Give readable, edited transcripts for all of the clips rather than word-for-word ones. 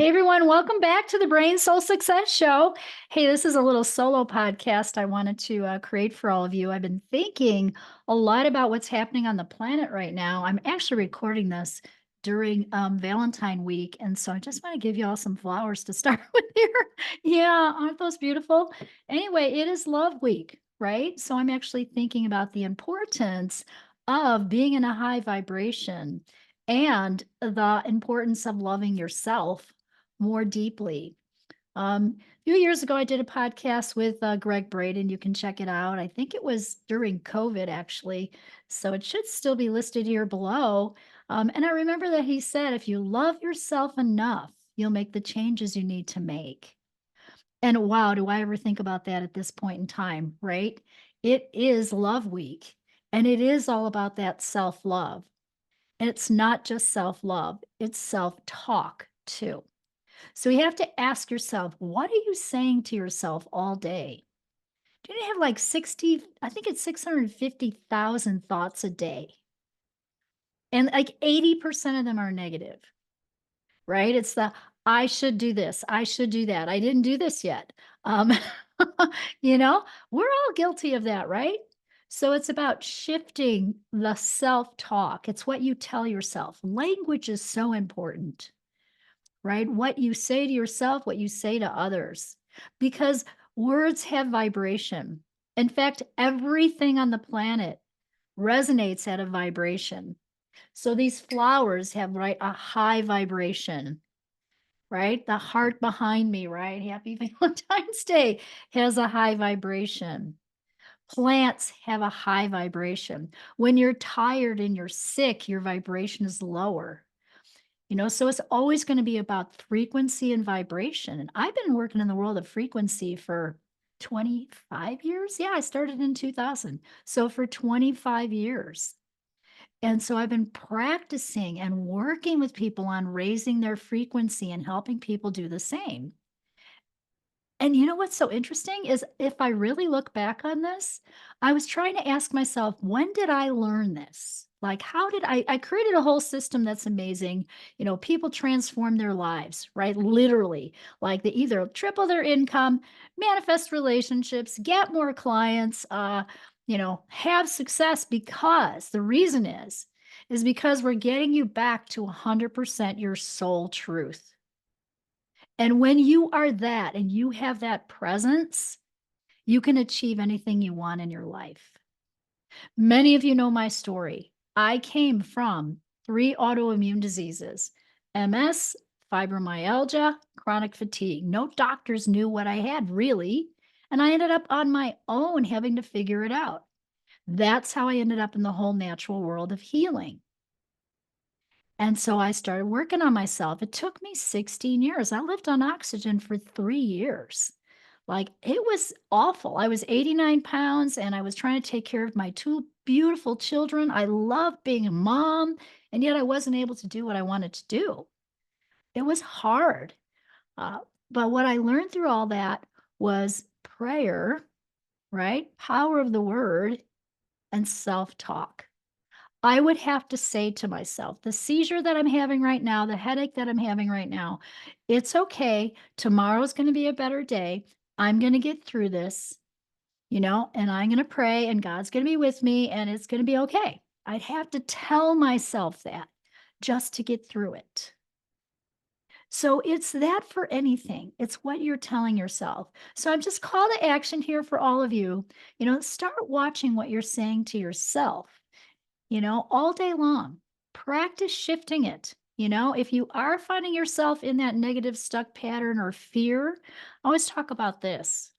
Hey everyone, welcome back to the Brain Soul Success Show. Hey, this is a little solo podcast I wanted to create for all of you. I've been thinking a lot about what's happening on the planet right now. I'm actually recording this during Valentine week, and so I just want to give you all some flowers to start with here. Yeah, aren't those beautiful? Anyway, it is Love Week, right? So I'm actually thinking about the importance of being in a high vibration and the importance of loving yourself more deeply. A few years ago, I did a podcast with Greg Braden. You can check it out. I think it was during COVID, actually. So it should still be listed here below. And I remember that he said, if you love yourself enough, you'll make the changes you need to make. And wow, do I ever think about that at this point in time, right? It is Love Week, and it is all about that self love. And it's not just self love, it's self talk too. So you have to ask yourself, what are you saying to yourself all day? Do you have like 60, I think it's 650,000 thoughts a day? And like 80% of them are negative, right? It's the, I should do this. I should do that. I didn't do this yet. Um, you know, we're all guilty of that, right? So it's about shifting the self talk. It's what you tell yourself. Language is so important, right? What you say to yourself, what you say to others, because words have vibration. In fact, everything on the planet resonates at a vibration. So these flowers have, right, a high vibration, right? The heart behind me, right? Happy Valentine's Day has a high vibration. Plants have a high vibration. When you're tired and you're sick, your vibration is lower. So it's always going to be about frequency and vibration. And I've been working in the world of frequency for 25 years. Yeah, I started in 2000. So for 25 years. And so I've been practicing and working with people on raising their frequency and helping people do the same. And you know what's so interesting is if I really look back on this, I was trying to ask myself, when did I learn this? Like, how did I created a whole system that's amazing. People transform their lives, right? Literally, like they either triple their income, manifest relationships, get more clients, have success because the reason is because we're getting you back to 100% your soul truth. And when you are that and you have that presence, you can achieve anything you want in your life. Many of you know my story. I came from 3 autoimmune diseases: MS, fibromyalgia, chronic fatigue. No doctors knew what I had really. And I ended up on my own having to figure it out. That's how I ended up in the whole natural world of healing. And so I started working on myself. It took me 16 years. I lived on oxygen for 3 years. Like, it was awful. I was 89 pounds and I was trying to take care of my 2 beautiful children. I loved being a mom, and yet I wasn't able to do what I wanted to do. It was hard. Uh, but what I learned through all that was prayer, right? Power of the word and self-talk. I would have to say to myself, the seizure that I'm having right now, the headache that I'm having right now, it's okay. Tomorrow's going to be a better day. I'm going to get through this, and I'm going to pray, and God's going to be with me, and it's going to be okay. I'd have to tell myself that just to get through it. So it's that for anything. It's what you're telling yourself. So I'm just call to action here for all of you. Start watching what you're saying to yourself, all day long. Practice shifting it. If you are finding yourself in that negative stuck pattern or fear, I always talk about this.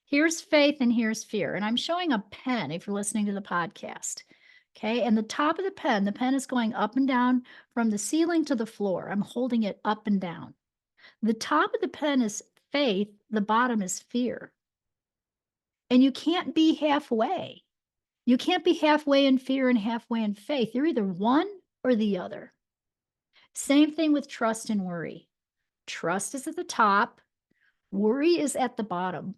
Here's faith and here's fear. And I'm showing a pen if you're listening to the podcast. Okay. And the top of the pen is going up and down from the ceiling to the floor. I'm holding it up and down. The top of the pen is faith, the bottom is fear. And you can't be halfway. You can't be halfway in fear and halfway in faith. You're either one or the other. Same thing with trust and worry. Trust is at the top, worry is at the bottom.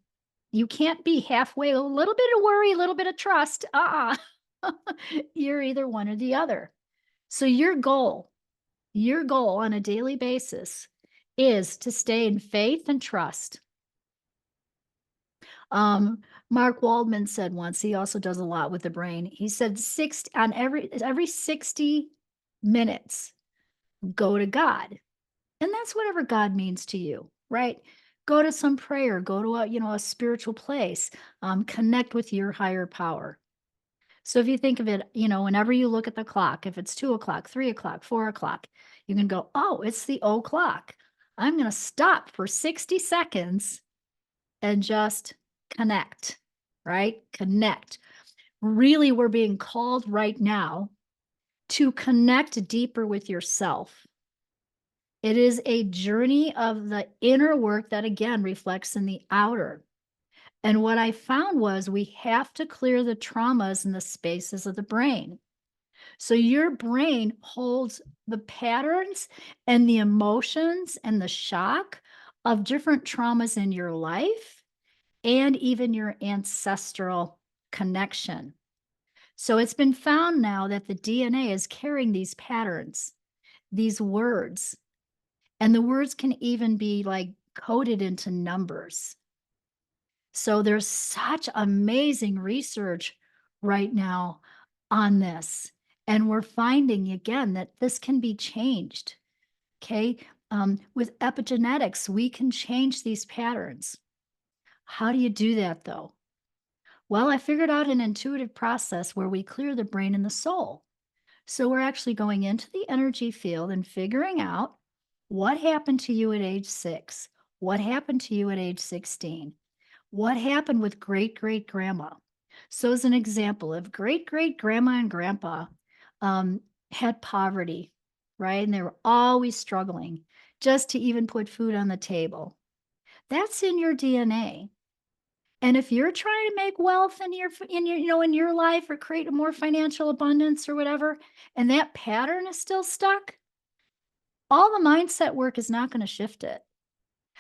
You can't be halfway, a little bit of worry, a little bit of trust. You're either one or the other. So your goal on a daily basis is to stay in faith and trust. Um, Mark Waldman said once, he also does a lot with the brain. He said 60 on every 60 minutes, go to God. And that's whatever God means to you, right? Go to some prayer, go to a spiritual place, connect with your higher power. So if you think of it, whenever you look at the clock, if it's 2 o'clock, 3 o'clock, 4 o'clock, you can go, oh, it's the o'clock. I'm going to stop for 60 seconds and just connect, right? Connect. Really, we're being called right now to connect deeper with yourself. It is a journey of the inner work that again reflects in the outer. And what I found was we have to clear the traumas in the spaces of the brain. So your brain holds the patterns and the emotions and the shock of different traumas in your life and even your ancestral connection. So it's been found now that the DNA is carrying these patterns, these words, and the words can even be like coded into numbers. So there's such amazing research right now on this. And we're finding again that this can be changed. Okay. With epigenetics, we can change these patterns. How do you do that though? Well, I figured out an intuitive process where we clear the brain and the soul. So we're actually going into the energy field and figuring out what happened to you at age 6, what happened to you at age 16, what happened with great great grandma. So, as an example, if great great grandma and grandpa um, had poverty, right, and they were always struggling just to even put food on the table, that's in your DNA. And if you're trying to make wealth in your life or create a more financial abundance or whatever, and that pattern is still stuck, all the mindset work is not going to shift it.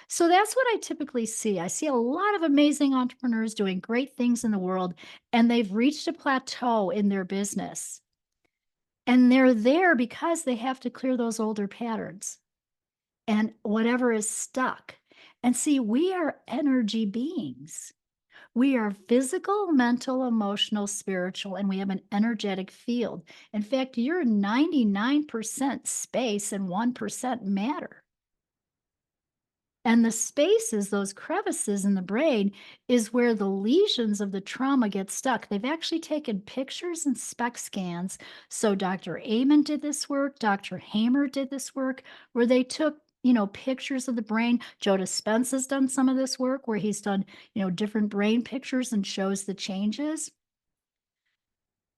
So that's what I typically see. I see a lot of amazing entrepreneurs doing great things in the world, and they've reached a plateau in their business. And they're there because they have to clear those older patterns and whatever is stuck. And see, we are energy beings. We are physical, mental, emotional, spiritual, and we have an energetic field. In fact, you're 99% space and 1% matter. And the spaces, those crevices in the brain, is where the lesions of the trauma get stuck. They've actually taken pictures and SPECT scans. So Dr. Amen did this work, Dr. Hamer did this work, where they took pictures of the brain. Joe Dispenza's done some of this work where he's done, different brain pictures and shows the changes.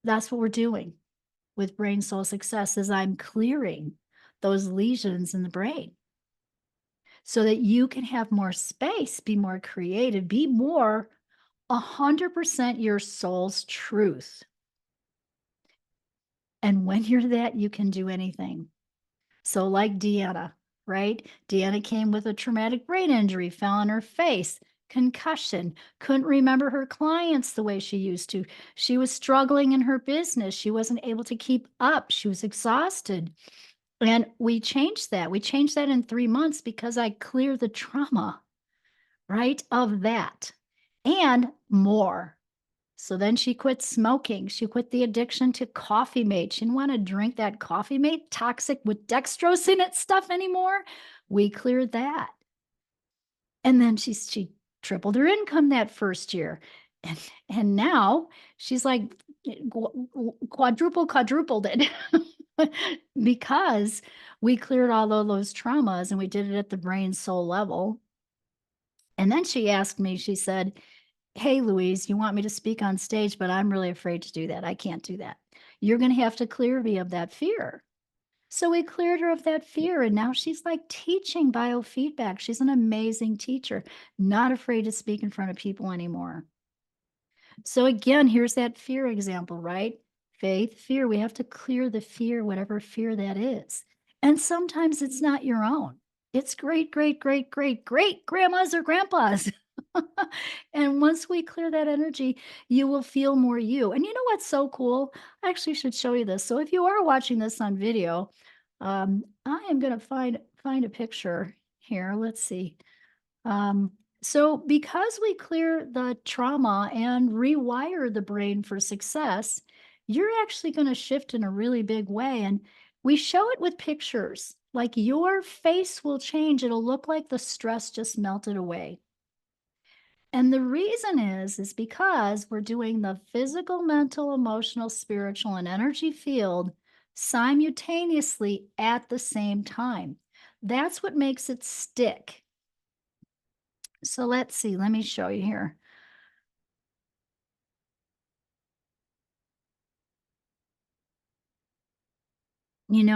That's what we're doing with Brain Soul Success is I'm clearing those lesions in the brain so that you can have more space, be more creative, be more 100% your soul's truth. And when you're that, you can do anything. So, like Deanna, right? Deanna came with a traumatic brain injury, fell on her face, concussion, couldn't remember her clients the way she used to. She was struggling in her business. She wasn't able to keep up. She was exhausted. And we changed that. We changed that in 3 months because I cleared the trauma, right, of that and more. So then she quit smoking. She quit the addiction to Coffee Mate. She didn't want to drink that Coffee Mate toxic with dextrose in it stuff anymore. We cleared that. And then she tripled her income that first year. And now she's like quadrupled it because we cleared all of those traumas and we did it at the brain soul level. And then she asked me, she said, "Hey, Louise, you want me to speak on stage, but I'm really afraid to do that. I can't do that. You're going to have to clear me of that fear." So we cleared her of that fear. And now she's like teaching biofeedback. She's an amazing teacher, not afraid to speak in front of people anymore. So again, here's that fear example, right? Faith, fear. We have to clear the fear, whatever fear that is. And sometimes it's not your own. It's great, great, great, great, great grandmas or grandpas. And once we clear that energy, you will feel more you. And you know what's so cool? I actually should show you this. So if you are watching this on video, I am going to find a picture here. Let's see. Um, so because we clear the trauma and rewire the brain for success, you're actually going to shift in a really big way. And we show it with pictures. Like your face will change. It'll look like the stress just melted away. And the reason is because we're doing the physical, mental, emotional, spiritual, and energy field simultaneously at the same time. That's what makes it stick. So let's see, let me show you here.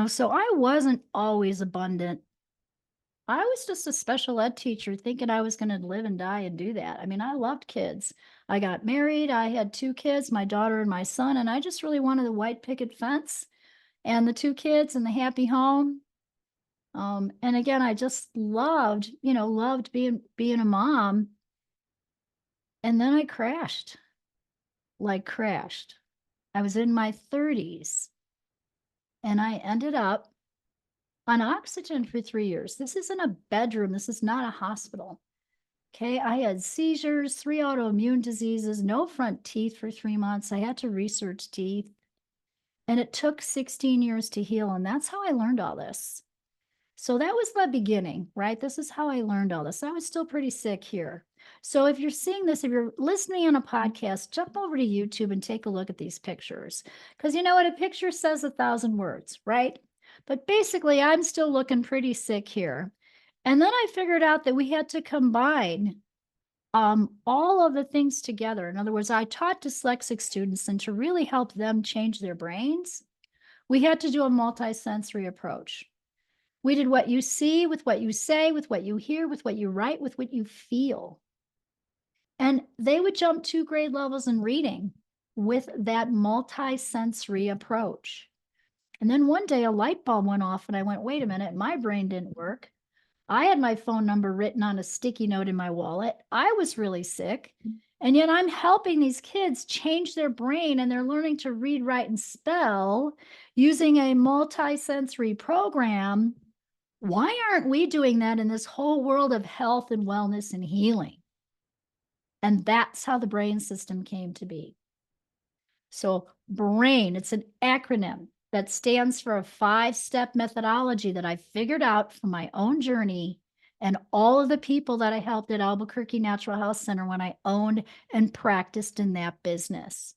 So I wasn't always abundant. I was just a special ed teacher thinking I was going to live and die and do that. I mean, I loved kids. I got married. I had two kids, my daughter and my son, and I just really wanted the white picket fence and the two kids and the happy home. And again, I just loved being a mom. And then I crashed, like crashed. I was in my 30s and I ended up on oxygen for 3 years. This isn't a bedroom. This is not a hospital. Okay. I had seizures, 3 autoimmune diseases, no front teeth for 3 months. I had to research teeth. And it took 16 years to heal. And that's how I learned all this. So that was the beginning, right? This is how I learned all this. I was still pretty sick here. So if you're seeing this, if you're listening on a podcast, jump over to YouTube and take a look at these pictures. Because you know what? A picture says 1,000 words, right? But basically, I'm still looking pretty sick here. And then I figured out that we had to combine all of the things together. In other words, I taught dyslexic students, and to really help them change their brains, we had to do a multisensory approach. We did what you see with what you say, with what you hear, with what you write, with what you feel. And they would jump 2 grade levels in reading with that multisensory approach. And then one day a light bulb went off and I went, wait a minute, my brain didn't work. I had my phone number written on a sticky note in my wallet. I was really sick. And yet I'm helping these kids change their brain, and they're learning to read, write, and spell using a multisensory program. Why aren't we doing that in this whole world of health and wellness and healing? And that's how the brain system came to be. So BRAIN, it's an acronym that stands for a 5-step methodology that I figured out from my own journey and all of the people that I helped at Albuquerque Natural Health Center when I owned and practiced in that business.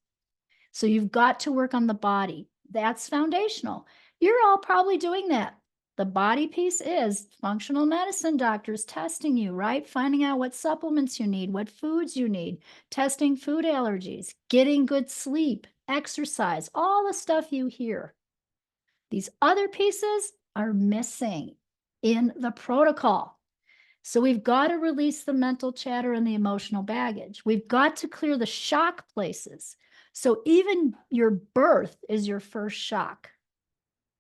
So you've got to work on the body. That's foundational. You're all probably doing that. The body piece is functional medicine doctors testing you, right? Finding out what supplements you need, what foods you need, testing food allergies, getting good sleep, exercise, all the stuff you hear. These other pieces are missing in the protocol. So we've got to release the mental chatter and the emotional baggage. We've got to clear the shock places. So even your birth is your first shock,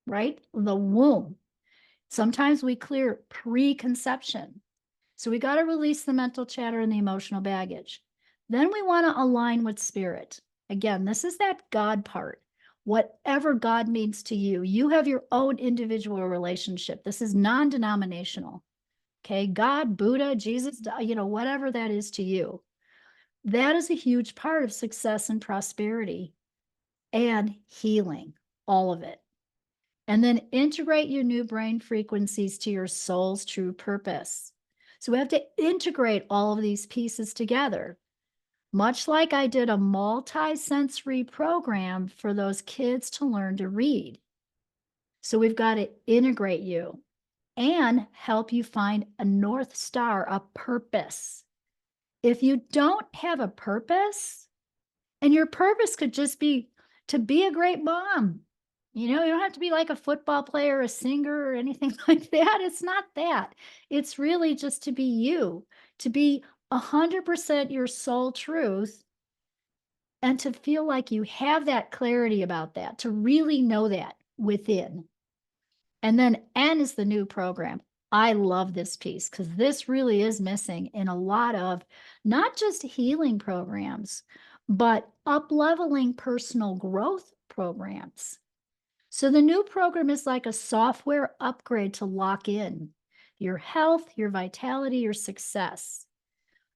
right? The womb. Sometimes we clear preconception. So we got to release the mental chatter and the emotional baggage. Then we want to align with spirit. Again, this is that God part. Whatever God means to you, you have your own individual relationship. This is non-denominational. Okay, God, Buddha, Jesus, whatever that is to you. That is a huge part of success and prosperity and healing, all of it. And then integrate your new brain frequencies to your soul's true purpose. So we have to integrate all of these pieces together, much like I did a multi-sensory program for those kids to learn to read. So we've got to integrate you and help you find a North Star, a purpose. If you don't have a purpose, and your purpose could just be to be a great mom, you don't have to be like a football player, a singer, or anything like that. It's not that. It's really just to be you, to be 100% your soul truth, and to feel like you have that clarity about that, to really know that within. And then N is the new program. I love this piece because this really is missing in a lot of not just healing programs, but up-leveling personal growth programs. So the new program is like a software upgrade to lock in. your health, your vitality, your success.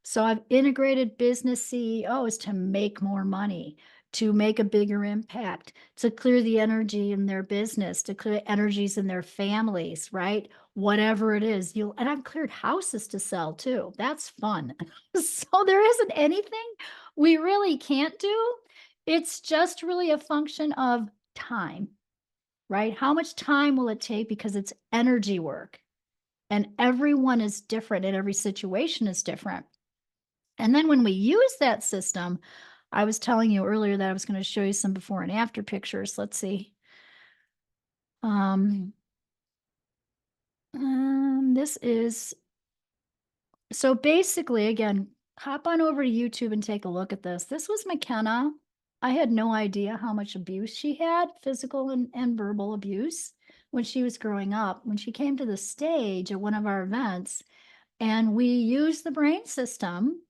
So I've integrated business CEOs to make more money, to make a bigger impact, to clear the energy in their business, to clear energies in their families, right? Whatever it is, and I've cleared houses to sell too. That's fun. So there isn't anything we really can't do. It's just really a function of time, right? How much time will it take? Because it's energy work and everyone is different and every situation is different. And then when we use that system, I was telling you earlier that I was going to show you some before and after pictures. Let's see. Um, this is so basically, again, hop on over to YouTube and take a look at this. This was McKenna. I had no idea how much abuse she had, physical and verbal abuse, when she was growing up. When she came to the stage at one of our events, and we used the brain system,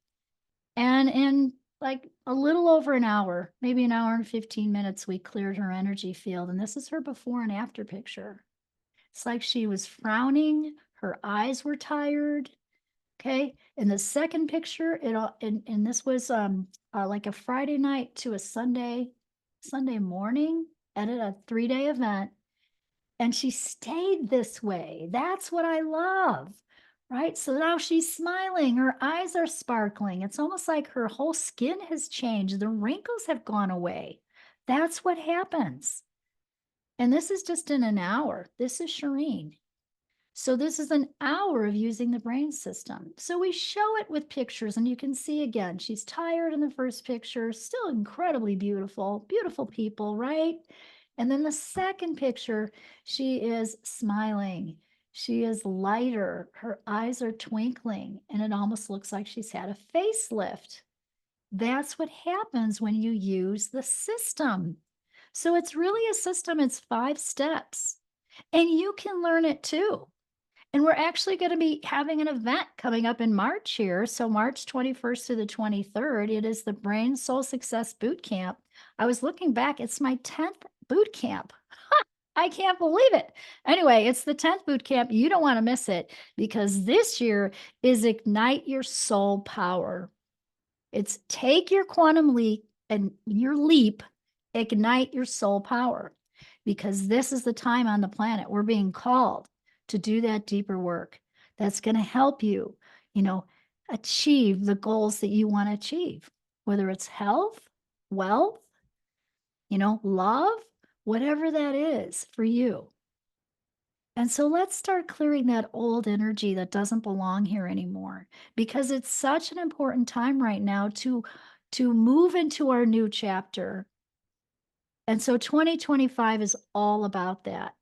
and in like a little over an hour, maybe an hour and 15 minutes, we cleared her energy field. And this is her before and after picture. It's like she was frowning, her eyes were tired. Okay. In the second picture, and this was like a Friday night to a Sunday morning at a 3-day event. And she stayed this way. That's what I love. Right. So now she's smiling. Her eyes are sparkling. It's almost like her whole skin has changed. The wrinkles have gone away. That's what happens. And this is just in an hour. This is Shireen. So this is an hour of using the brain system. So we show it with pictures, and you can see again, she's tired in the first picture, still incredibly beautiful, beautiful people, right? And then the second picture, she is smiling. She is lighter. Her eyes are twinkling, and it almost looks like she's had a facelift. That's what happens when you use the system. So it's really a system, it's 5 steps, and you can learn it too. And we're actually going to be having an event coming up in March here. So March 21st to the 23rd, it is the Brain Soul Success Boot Camp. I was looking back, it's my 10th boot camp. I can't believe it. Anyway, it's the 10th boot camp. You don't want to miss it because this year is Ignite Your Soul Power. It's take your quantum leap and your leap, ignite your soul power, because this is the time on the planet we're being called to do that deeper work that's going to help you, achieve the goals that you want to achieve, whether it's health, wealth, love, whatever that is for you. And so let's start clearing that old energy that doesn't belong here anymore, because it's such an important time right now to move into our new chapter. And so 2025 is all about that.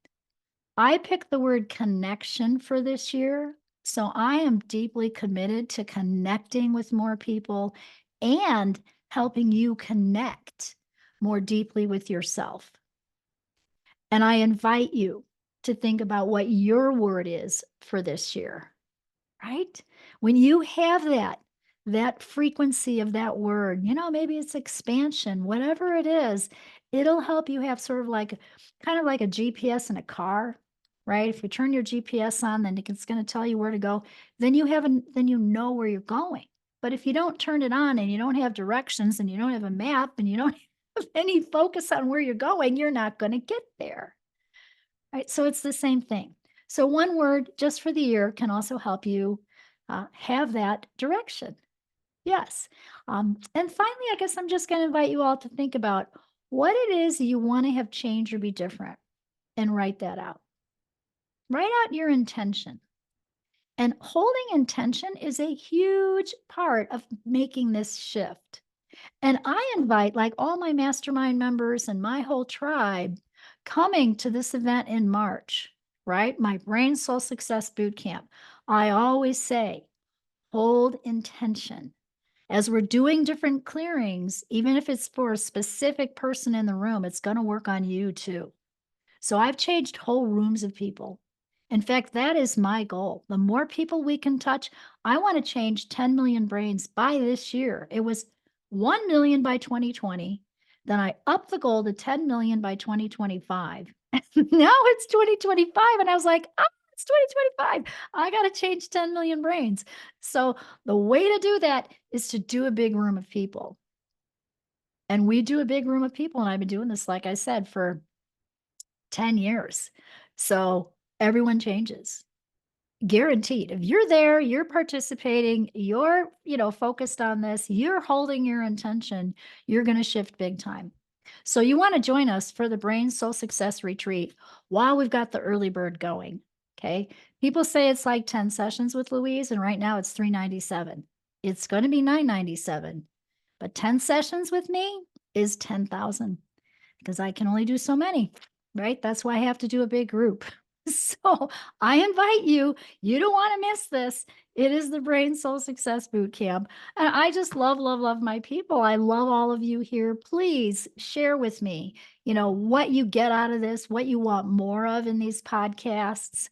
I picked the word connection for this year. So I am deeply committed to connecting with more people and helping you connect more deeply with yourself. And I invite you to think about what your word is for this year, right? When you have that frequency of that word, maybe it's expansion, whatever it is, it'll help you have sort of kind of like a GPS in a car, right? If you turn your GPS on, then it's going to tell you where to go. Then you know where you're going. But if you don't turn it on and you don't have directions and you don't have a map and you don't have any focus on where you're going, you're not going to get there. Right? So it's the same thing. So one word just for the year can also help you have that direction. Yes. And finally, I guess I'm just going to invite you all to think about what it is you want to have change or be different and write that out. Write out your intention. And holding intention is a huge part of making this shift. And I invite like all my mastermind members and my whole tribe coming to this event in March, right? My Brain Soul Success Boot Camp. I always say, hold intention. As we're doing different clearings, even if it's for a specific person in the room, it's going to work on you too. So I've changed whole rooms of people. In fact, that is my goal. The more people we can touch, I want to change 10 million brains by this year. It was 1 million by 2020. Then I upped the goal to 10 million by 2025. Now it's 2025. And I was like, It's 2025. I got to change 10 million brains. So the way to do that is to do a big room of people. And we do a big room of people. And I've been doing this, like I said, for 10 years. So everyone changes. Guaranteed. If you're there, you're participating, you're, focused on this, you're holding your intention, you're going to shift big time. So you want to join us for the Brain Soul Success Retreat while we've got the early bird going. Okay. People say it's like 10 sessions with Louise, and right now it's 397. It's going to be 997. But 10 sessions with me is 10,000 because I can only do so many, right? That's why I have to do a big group. So I invite you, you don't want to miss this. It is the Brain Soul Success Boot Camp. And I just love, love, love my people. I love all of you here. Please share with me, what you get out of this, what you want more of in these podcasts,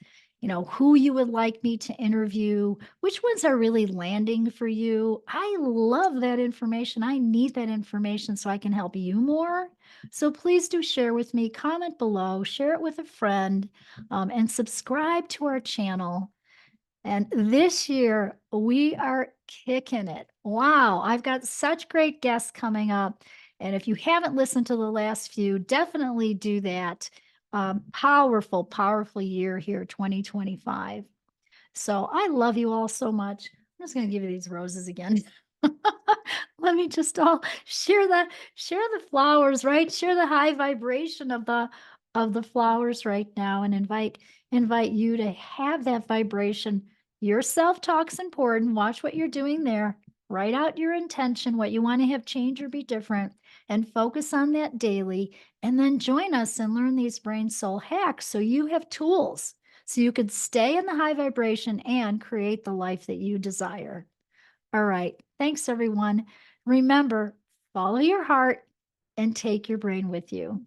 who you would like me to interview, which ones are really landing for you. I love that information. I need that information so I can help you more. So please do share with me, comment below, share it with a friend, and subscribe to our channel. And this year, we are kicking it. Wow, I've got such great guests coming up. And if you haven't listened to the last few, definitely do that. Powerful, powerful year here, 2025. So I love you all so much. I'm just going to give you these roses again. Let me just all share the flowers, right? Share the high vibration of the flowers right now, and invite you to have that vibration. Your self-talk's important. Watch what you're doing there. Write out your intention, what you want to have change or be different, and focus on that daily. And then join us and learn these brain soul hacks so you have tools so you could stay in the high vibration and create the life that you desire. All right. Thanks, everyone. Remember, follow your heart and take your brain with you.